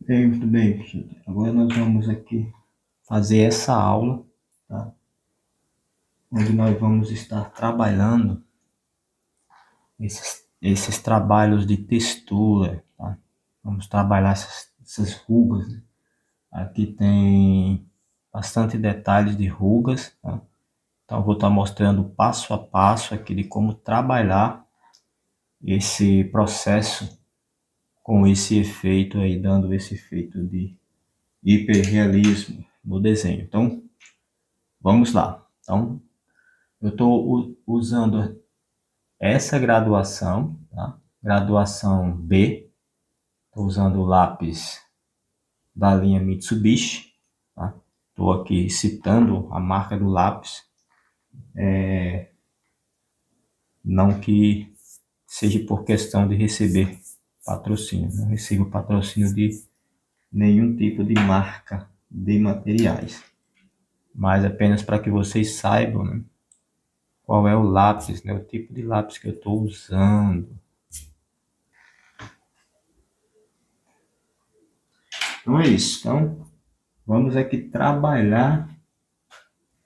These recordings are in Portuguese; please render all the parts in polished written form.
Bem, muito bem, gente. Agora nós vamos aqui fazer essa aula, tá? Onde nós vamos estar trabalhando esses trabalhos de textura, tá? Vamos trabalhar essas rugas, né? Aqui tem bastante detalhes de rugas, tá? Então eu vou estar mostrando passo a passo aqui de como trabalhar esse processo com esse efeito aí, dando esse efeito de hiperrealismo no desenho. Então, vamos lá. Então, eu estou usando essa graduação, tá? Graduação B. Estou usando o lápis da linha Mitsubishi. Estou aqui citando a marca do lápis. Não que seja por questão de receber patrocínio. Não recebo patrocínio de nenhum tipo de marca de materiais. Mas apenas para que vocês saibam, né, qual é o lápis, né, o tipo de lápis que eu estou usando. Então é isso. Então, vamos aqui trabalhar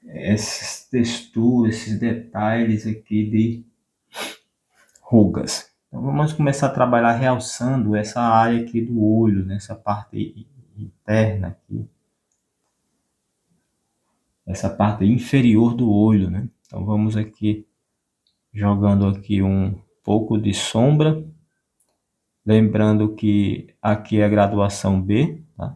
essas texturas, esses detalhes aqui de rugas. Então, vamos começar a trabalhar realçando essa área aqui do olho, nessa parte interna aqui, essa parte inferior do olho, né? Então, vamos aqui jogando aqui um pouco de sombra, lembrando que aqui é a graduação B, tá?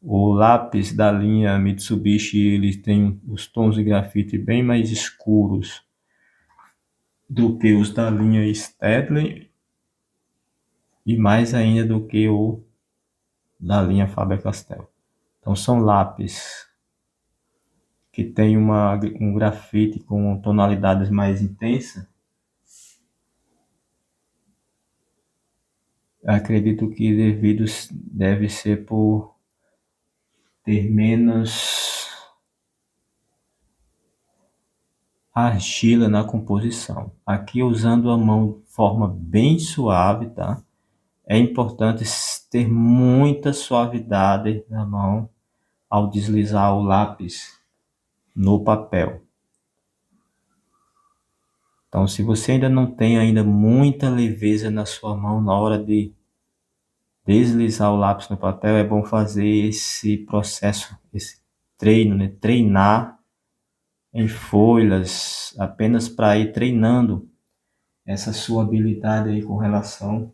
O lápis da linha Mitsubishi, ele tem os tons de grafite bem mais escuros do que os da linha Staedtler e mais ainda do que o da linha Faber-Castell. Então são lápis que tem um grafite com tonalidades mais intensas. Acredito que deve ser por ter menos argila na composição. Aqui usando a mão de forma bem suave, tá? É importante ter muita suavidade na mão ao deslizar o lápis no papel. Então, se você ainda não tem muita leveza na sua mão na hora de deslizar o lápis no papel, é bom fazer esse processo, esse treino, né? Treinar em folhas, apenas para ir treinando essa sua habilidade aí com relação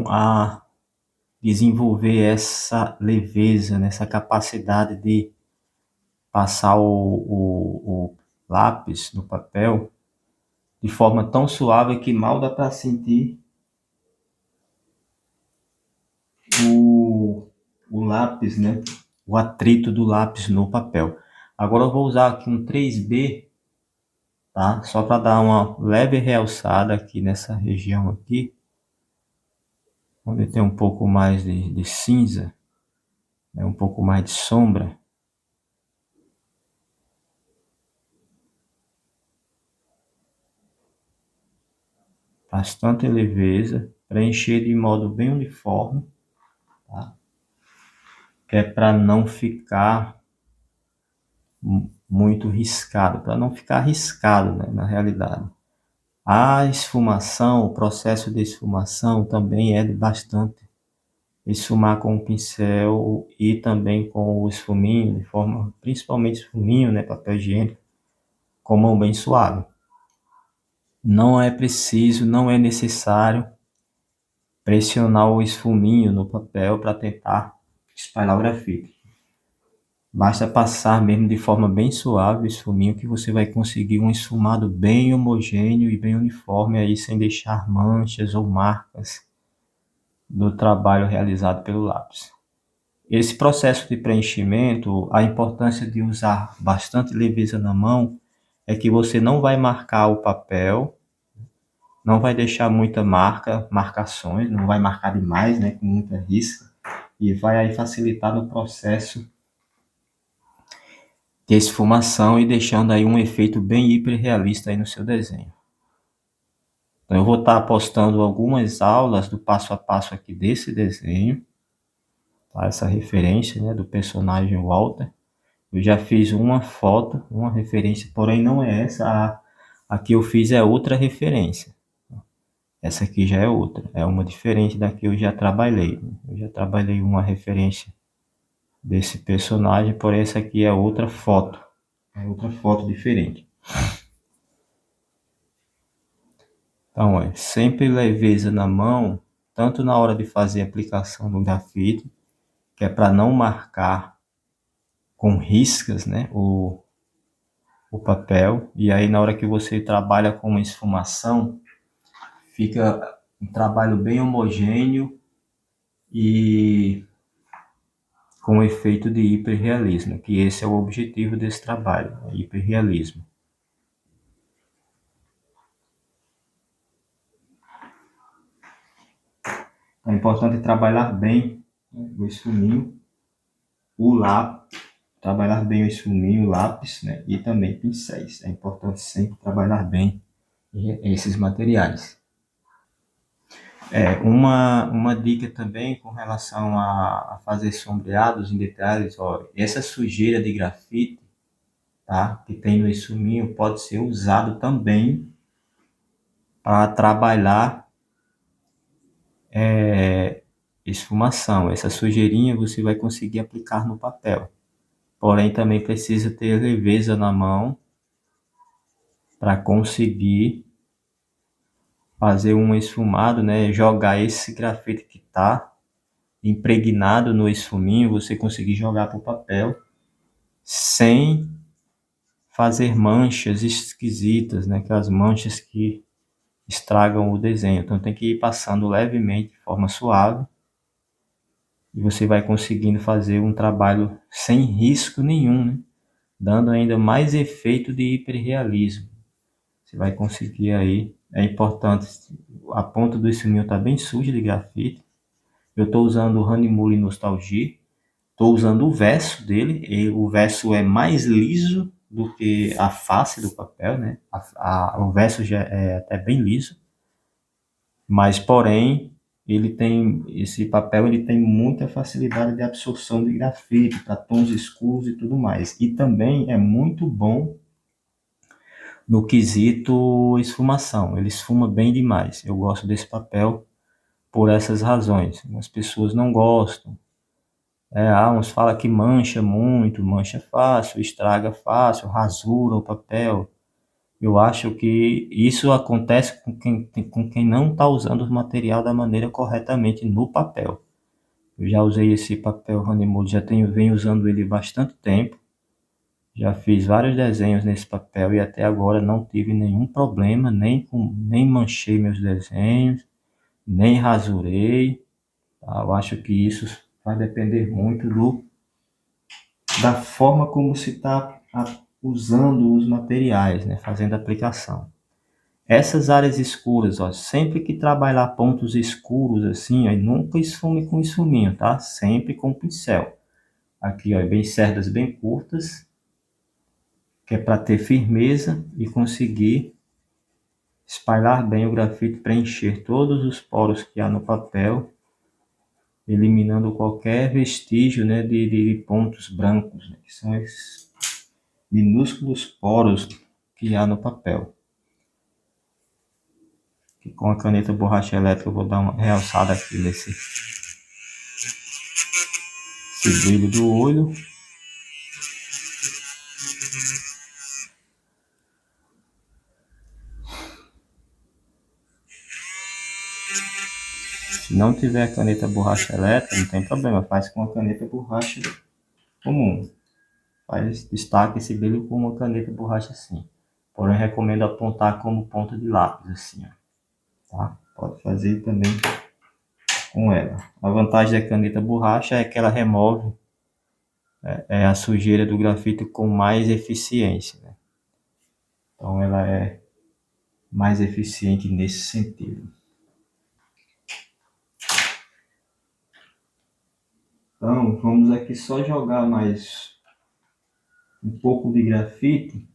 a desenvolver essa leveza, né? Essa capacidade de passar o lápis no papel de forma tão suave que mal dá para sentir o lápis, né? O atrito do lápis no papel. Agora eu vou usar aqui um 3B, tá? Só para dar uma leve realçada aqui nessa região aqui, onde tem um pouco mais de cinza, né? Um pouco mais de sombra. Bastante leveza, preencher de modo bem uniforme, tá? Que é para não ficar muito riscado, para não ficar riscado, né, na realidade. A esfumação, o processo de esfumação também é bastante esfumar com o pincel e também com o esfuminho, de forma, principalmente esfuminho, né, papel higiênico, com mão bem suave. Não é preciso, não é necessário pressionar o esfuminho no papel para tentar espalhar o grafite. Basta passar mesmo de forma bem suave o esfuminho que você vai conseguir um esfumado bem homogêneo e bem uniforme aí, sem deixar manchas ou marcas do trabalho realizado pelo lápis. Esse processo de preenchimento, a importância de usar bastante leveza na mão é que você não vai marcar o papel, não vai deixar muita marcações, não vai marcar demais, né, com muita risca, e vai aí facilitar no processo de esfumação e deixando aí um efeito bem hiperrealista aí no seu desenho. Então, eu vou estar postando algumas aulas do passo a passo aqui desse desenho, tá? Essa referência, né, do personagem Walter. Eu já fiz uma foto, uma referência, porém não é essa. A que eu fiz é outra referência. Essa aqui já é outra, é uma diferente da que eu já trabalhei. Eu já trabalhei uma referência desse personagem, porém essa aqui é outra foto. É outra foto diferente. Então, sempre leveza na mão, tanto na hora de fazer a aplicação do grafite, que é para não marcar com riscas, né, o papel. E aí na hora que você trabalha com uma esfumação, fica um trabalho bem homogêneo e com efeito de hiperrealismo, que esse é o objetivo desse trabalho, hiperrealismo. É importante trabalhar bem, né, o esfuminho, o lápis, trabalhar bem o esfuminho, o lápis, né, e também pincéis. É importante sempre trabalhar bem esses materiais. Uma dica também com relação a fazer sombreados em detalhes, ó, essa sujeira de grafite, tá, que tem no esfuminho, pode ser usado também para trabalhar esfumação. Essa sujeirinha você vai conseguir aplicar no papel. Porém, também precisa ter leveza na mão para conseguir fazer um esfumado, né? Jogar esse grafite que está impregnado no esfuminho, você conseguir jogar para o papel sem fazer manchas esquisitas, né? Aquelas manchas que estragam o desenho. Então tem que ir passando levemente, de forma suave, e você vai conseguindo fazer um trabalho sem risco nenhum, né? Dando ainda mais efeito de hiperrealismo. Você vai conseguir aí, é importante, a ponta do esfuminho está bem suja de grafite. Eu estou usando o Honeymoon Nostalgia, estou usando o verso dele, e o verso é mais liso do que a face do papel, né? O verso já é até bem liso, mas porém esse papel ele tem muita facilidade de absorção de grafite para tons escuros e tudo mais. E também é muito bom no quesito esfumação. Ele esfuma bem demais. Eu gosto desse papel por essas razões. As pessoas não gostam. Uns falam que mancha muito, mancha fácil, estraga fácil, rasura o papel. Eu acho que isso acontece com quem não está usando o material da maneira corretamente no papel. Eu já usei esse papel Honeymoon, venho usando ele bastante tempo. Já fiz vários desenhos nesse papel e até agora não tive nenhum problema, nem manchei meus desenhos, nem rasurei. Tá? Eu acho que isso vai depender muito da forma como se está usando os materiais, né? Fazendo a aplicação. Essas áreas escuras, ó, sempre que trabalhar pontos escuros assim, ó, nunca esfume com esfuminho, tá? Sempre com pincel. Aqui, ó, bem cerdas, bem curtas, que é para ter firmeza e conseguir espalhar bem o grafite, preencher todos os poros que há no papel, eliminando qualquer vestígio, né, de pontos brancos, né, que são esses minúsculos poros que há no papel. E com a caneta borracha elétrica eu vou dar uma realçada aqui nesse brilho do olho. Se não tiver a caneta borracha elétrica, não tem problema, faz com a caneta borracha comum. Destaca esse brilho com uma caneta borracha assim. Porém, recomendo apontar como ponta de lápis, assim, ó. Tá? Pode fazer também com ela. A vantagem da caneta borracha é que ela remove a sujeira do grafite com mais eficiência, né? Então, ela é mais eficiente nesse sentido. Então, vamos aqui só jogar mais um pouco de grafite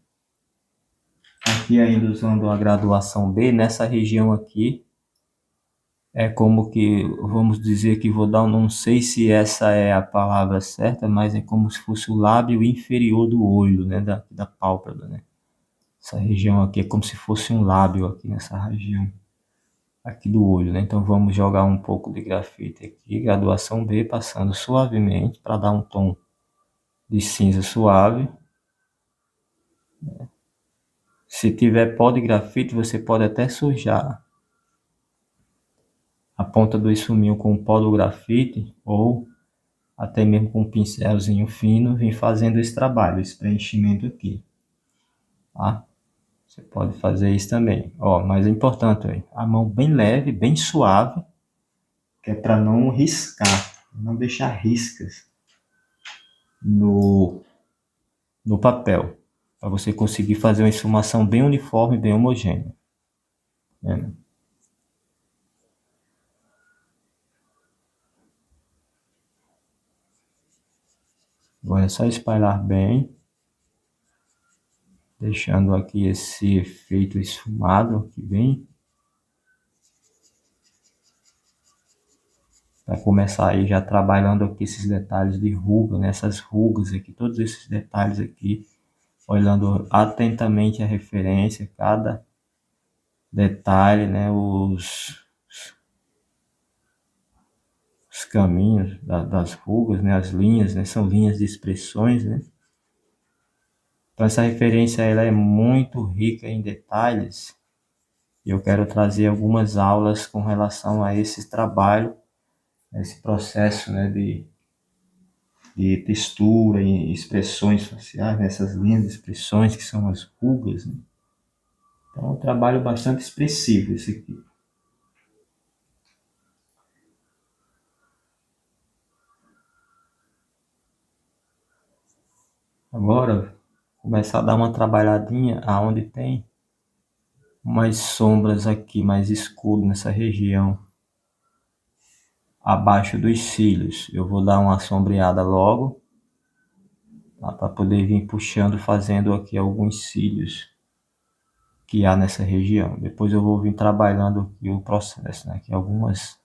Aqui ainda usando a graduação B, nessa região aqui, é como que, vamos dizer que vou dar, não sei se essa é a palavra certa, mas é como se fosse o lábio inferior do olho, né, da pálpebra, né? Essa região aqui é como se fosse um lábio aqui nessa região aqui do olho, né? Então vamos jogar um pouco de grafite aqui, graduação B, passando suavemente para dar um tom de cinza suave. Se tiver pó de grafite, você pode até sujar a ponta do esfuminho com o pó do grafite ou até mesmo com um pincelzinho fino, vem fazendo esse trabalho, esse preenchimento aqui, tá? Você pode fazer isso também. Ó, mas é importante, ó, a mão bem leve, bem suave, que é para não riscar, não deixar riscas no papel, para você conseguir fazer uma esfumação bem uniforme, bem homogênea. Né? Agora é só espalhar bem, deixando aqui esse efeito esfumado aqui bem. Vai começar aí já trabalhando aqui esses detalhes de ruga, nessas rugas aqui, todos esses detalhes aqui, olhando atentamente a referência, cada detalhe, né, os caminhos das rugas, né, as linhas, né, são linhas de expressões, né. Então essa referência ela é muito rica em detalhes e eu quero trazer algumas aulas com relação a esse trabalho, esse processo, né, de textura e expressões faciais, nessas linhas de expressões que são as rugas, né. Então é um trabalho bastante expressivo esse aqui. Agora, começar a dar uma trabalhadinha aonde tem umas sombras aqui mais escuro nessa região, abaixo dos cílios. Eu vou dar uma sombreada logo, tá? Para poder vir puxando, fazendo aqui alguns cílios que há nessa região. Depois eu vou vir trabalhando aqui o processo, né? Aqui algumas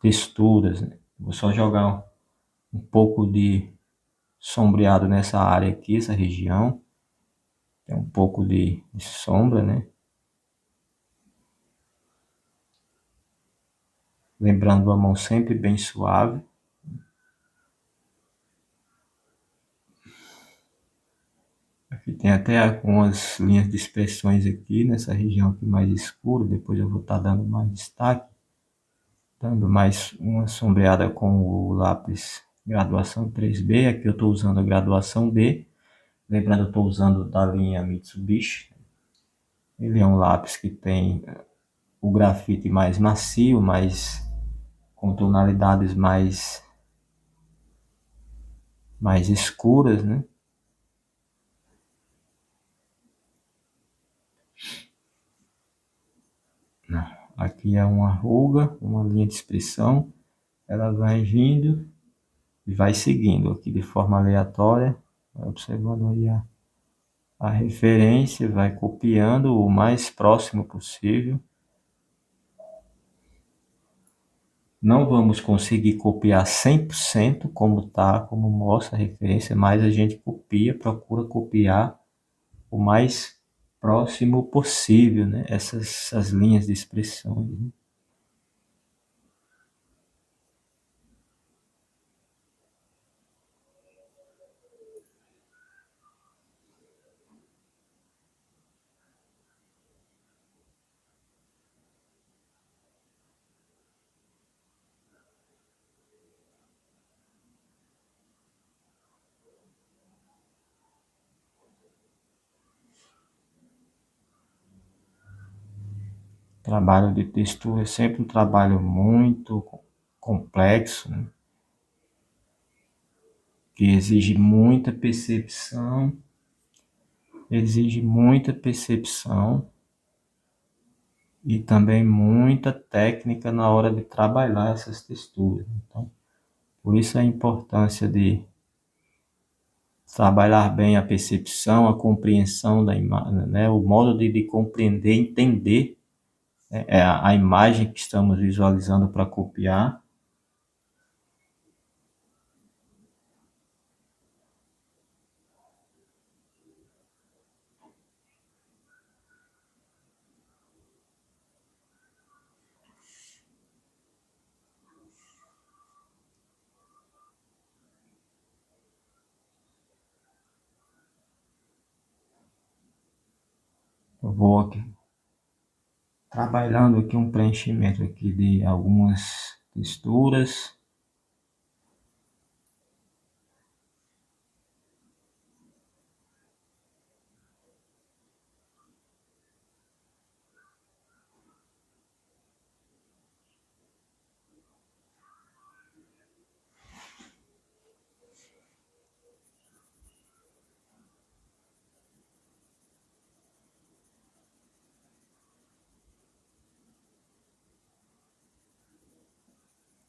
texturas, né? Vou só jogar um pouco de sombreado nessa área aqui, essa região. Tem um pouco de sombra, né? Lembrando a mão sempre bem suave. Aqui tem até algumas linhas de expressões aqui nessa região aqui mais escura. Depois eu vou estar dando mais destaque, dando mais uma sombreada com o lápis graduação 3B. Aqui eu estou usando a graduação B. Lembrando, eu estou usando da linha Mitsubishi. Ele é um lápis que tem o grafite mais macio, mais com tonalidades mais escuras, né? Aqui é uma ruga, uma linha de expressão. Ela vai vindo e vai seguindo aqui de forma aleatória. Vai observando aí a referência, vai copiando o mais próximo possível. Não vamos conseguir copiar 100% como tá, como mostra a referência, mas a gente copia, procura copiar o mais próximo possível, né? Essas linhas de expressão. Né? Trabalho de textura é sempre um trabalho muito complexo, né? Que exige muita percepção e também muita técnica na hora de trabalhar essas texturas. Então, por isso a importância de trabalhar bem a percepção, a compreensão da imagem, né? O modo de compreender, entender a imagem que estamos visualizando para copiar. Eu vou aqui, trabalhando aqui um preenchimento aqui de algumas texturas.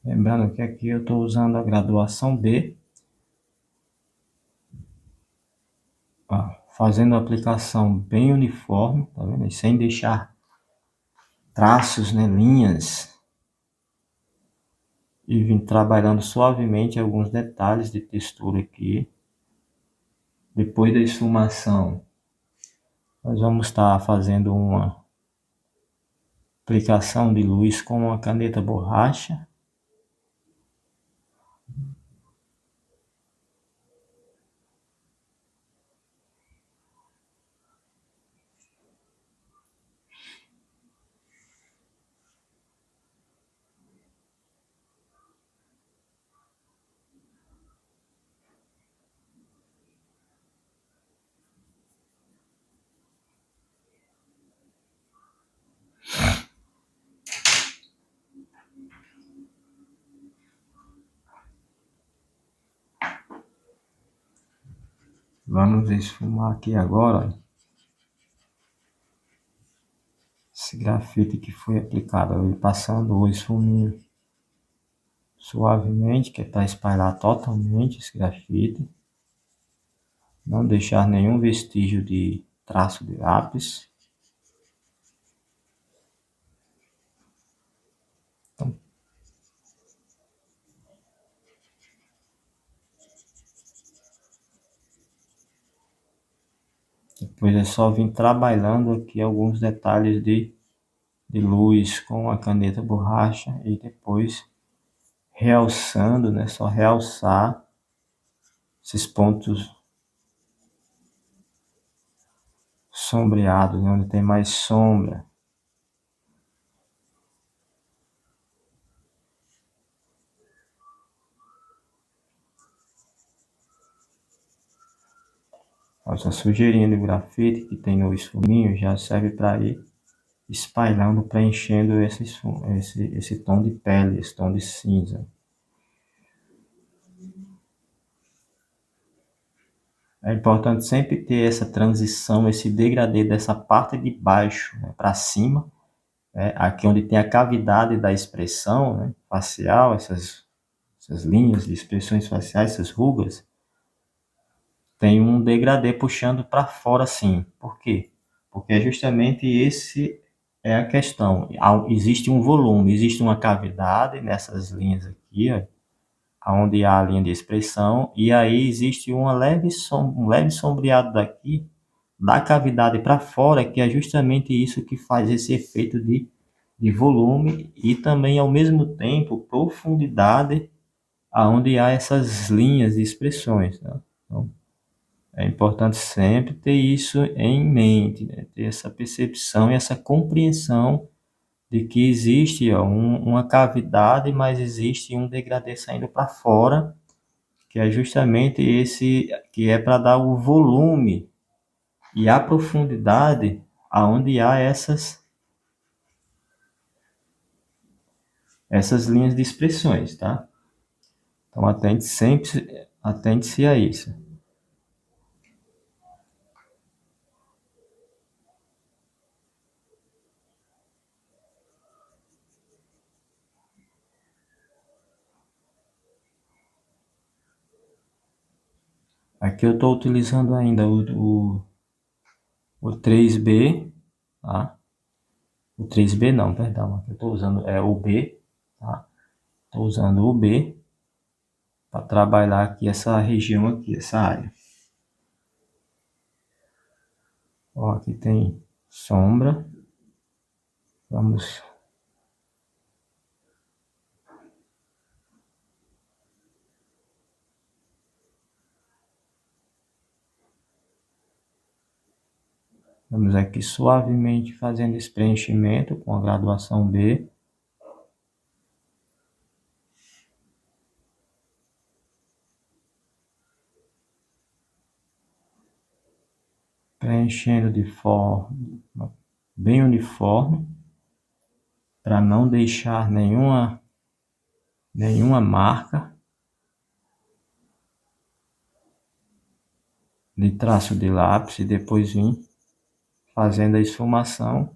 Lembrando que aqui eu estou usando a graduação B, ó, fazendo a aplicação bem uniforme, tá vendo? E sem deixar traços, né, linhas, e vim trabalhando suavemente alguns detalhes de textura aqui. Depois da esfumação, nós vamos estar fazendo uma aplicação de luz com a caneta borracha. Vamos esfumar aqui agora, ó, esse grafite que foi aplicado, eu passando o esfuminho suavemente, que é para espalhar totalmente esse grafite, não deixar nenhum vestígio de traço de lápis. Então, depois é só vir trabalhando aqui alguns detalhes de luz com a caneta borracha e depois realçando, né? Só realçar esses pontos sombreados, né? Onde tem mais sombra. Essa sujeirinha de grafite que tem no esfuminho já serve para ir espalhando, preenchendo esse tom de pele, esse tom de cinza. É importante sempre ter essa transição, esse degradê dessa parte de baixo, né, para cima, né, aqui onde tem a cavidade da expressão, né, facial, essas linhas de expressões faciais, essas rugas, tem um degradê puxando para fora assim. Por quê? Porque é justamente esse é a questão. Existe um volume, existe uma cavidade nessas linhas aqui, ó, onde há a linha de expressão, e aí existe um leve sombreado daqui, da cavidade para fora, que é justamente isso que faz esse efeito de volume e também, ao mesmo tempo, profundidade, aonde há essas linhas de expressões, né? Então, é importante sempre ter isso em mente, né? Ter essa percepção e essa compreensão de que existe, ó, uma cavidade, mas existe um degradê saindo para fora, que é justamente esse que é para dar o volume e a profundidade aonde há essas linhas de expressões, tá? Então atente-se a isso. Aqui eu estou utilizando ainda o 3B, tá? O 3B não, perdão, aqui eu estou usando o B, tá? Estou usando o B para trabalhar aqui essa região aqui, essa área. Ó, aqui tem sombra. Vamos Vamos aqui suavemente fazendo esse preenchimento com a graduação B. Preenchendo de forma bem uniforme, para não deixar nenhuma marca de traço de lápis e depois vim fazendo a esfumação.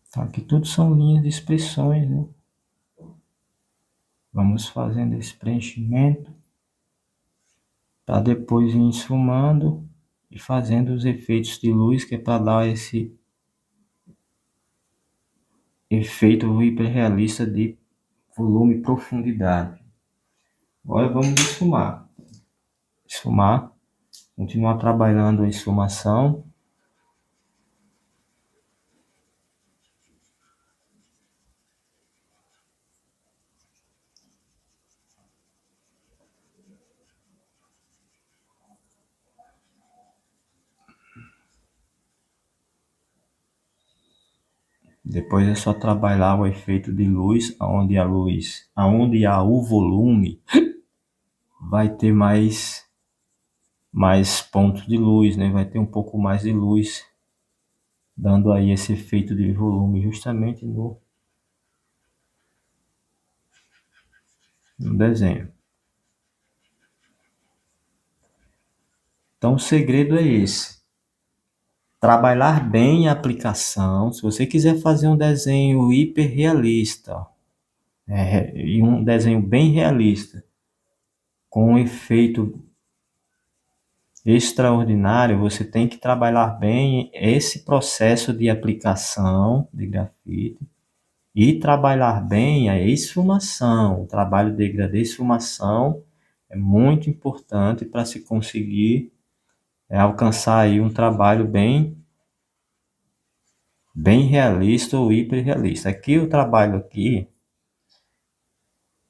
Então, aqui tudo são linhas de expressões, né? Vamos fazendo esse preenchimento para depois ir esfumando e fazendo os efeitos de luz, que é para dar esse efeito hiperrealista de volume e profundidade. Agora vamos esfumar. Esfumar, continuar trabalhando a esfumação. Depois é só trabalhar o efeito de luz, aonde há o volume, vai ter mais pontos de luz, né? Vai ter um pouco mais de luz, dando aí esse efeito de volume justamente no desenho. Então o segredo é esse: trabalhar bem a aplicação. Se você quiser fazer um desenho hiperrealista, e um desenho bem realista, com um efeito extraordinário, você tem que trabalhar bem esse processo de aplicação de grafite e trabalhar bem a esfumação. O trabalho de degradê e esfumação é muito importante para se conseguir alcançar aí um trabalho bem realista ou hiperrealista. Aqui o trabalho aqui,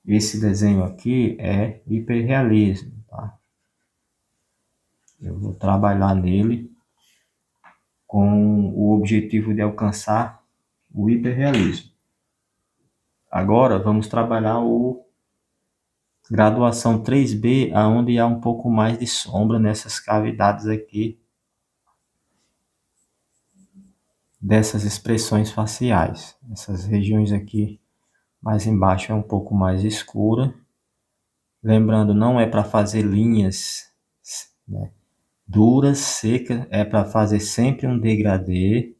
esse desenho aqui é hiperrealismo, tá? Eu vou trabalhar nele com o objetivo de alcançar o hiperrealismo. Agora vamos trabalhar o graduação 3B, aonde há um pouco mais de sombra nessas cavidades aqui dessas expressões faciais. Essas regiões aqui mais embaixo é um pouco mais escura. Lembrando, não é para fazer linhas, né, duras, secas, é para fazer sempre um degradê.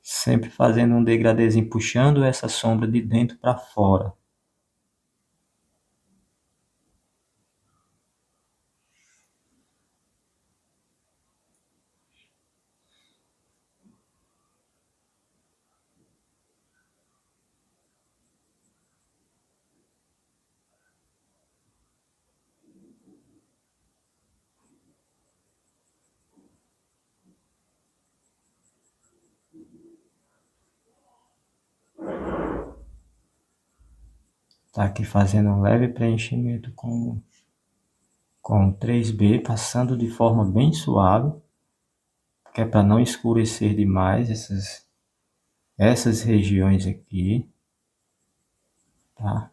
Sempre fazendo um degradêzinho, puxando essa sombra de dentro para fora. Tá aqui fazendo um leve preenchimento com 3B, passando de forma bem suave, que é para não escurecer demais essas regiões aqui, tá?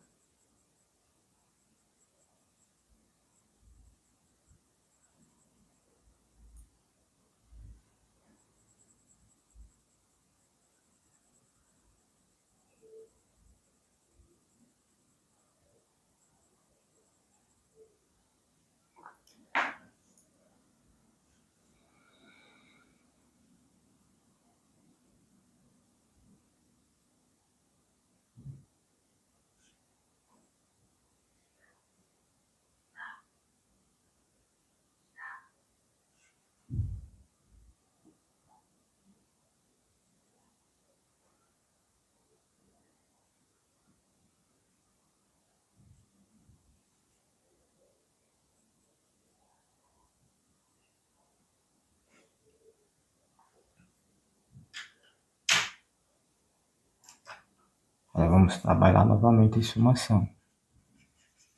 Agora vamos trabalhar novamente a esfumação.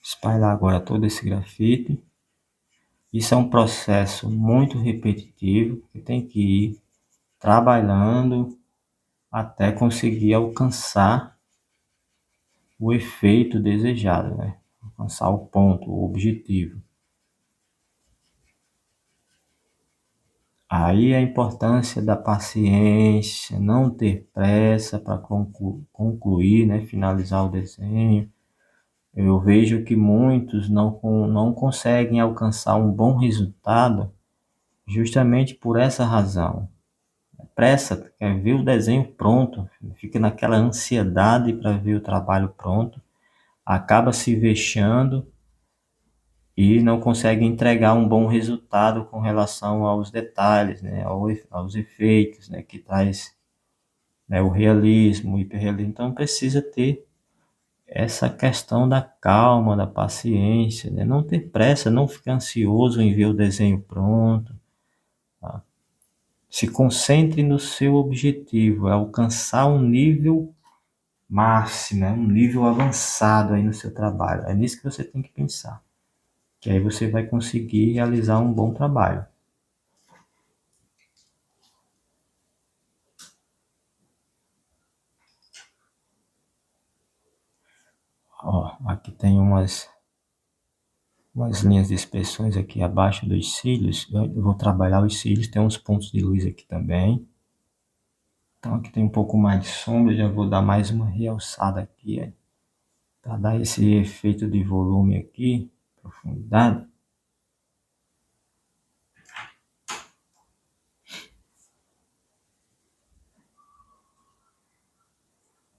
Espalhar agora todo esse grafite. Isso é um processo muito repetitivo, que tem que ir trabalhando até conseguir alcançar o efeito desejado, né? Alcançar o ponto, o objetivo. Aí a importância da paciência, não ter pressa para concluir, né? Finalizar o desenho. Eu vejo que muitos não conseguem alcançar um bom resultado justamente por essa razão. Pressa, quer ver o desenho pronto, fica naquela ansiedade para ver o trabalho pronto, acaba se vexando e não consegue entregar um bom resultado com relação aos detalhes, né, aos efeitos, né, que traz, né, o realismo, o hiperrealismo. Então precisa ter essa questão da calma, da paciência, né? Não ter pressa, não ficar ansioso em ver o desenho pronto. Tá? Se concentre no seu objetivo, é alcançar um nível máximo, né? Um nível avançado aí no seu trabalho. É nisso que você tem que pensar, que aí você vai conseguir realizar um bom trabalho. Ó, aqui tem umas linhas de expressões aqui abaixo dos cílios. Eu vou trabalhar os cílios, tem uns pontos de luz aqui também. Então aqui tem um pouco mais de sombra, já vou dar mais uma realçada aqui, para dar esse efeito de volume aqui, profundidade.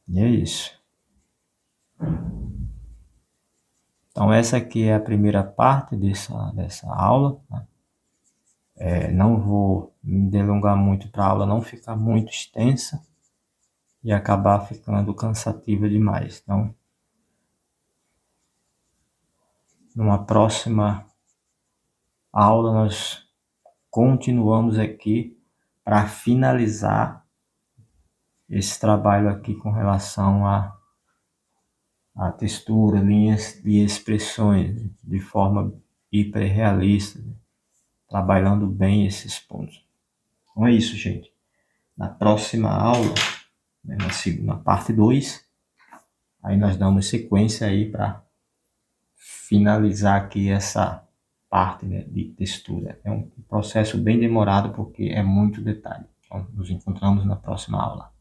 E é isso. Então essa aqui é a primeira parte dessa aula, né? Não vou me delongar muito para a aula não ficar muito extensa e acabar ficando cansativa demais. Então, numa próxima aula nós continuamos aqui para finalizar esse trabalho aqui com relação à textura, linhas de expressões de forma hiperrealista, né? Trabalhando bem esses pontos. Então é isso, gente. Na próxima aula, né, na parte 2, aí nós damos sequência aí para finalizar aqui essa parte, né, de textura. É um processo bem demorado porque é muito detalhe. Então, nos encontramos na próxima aula.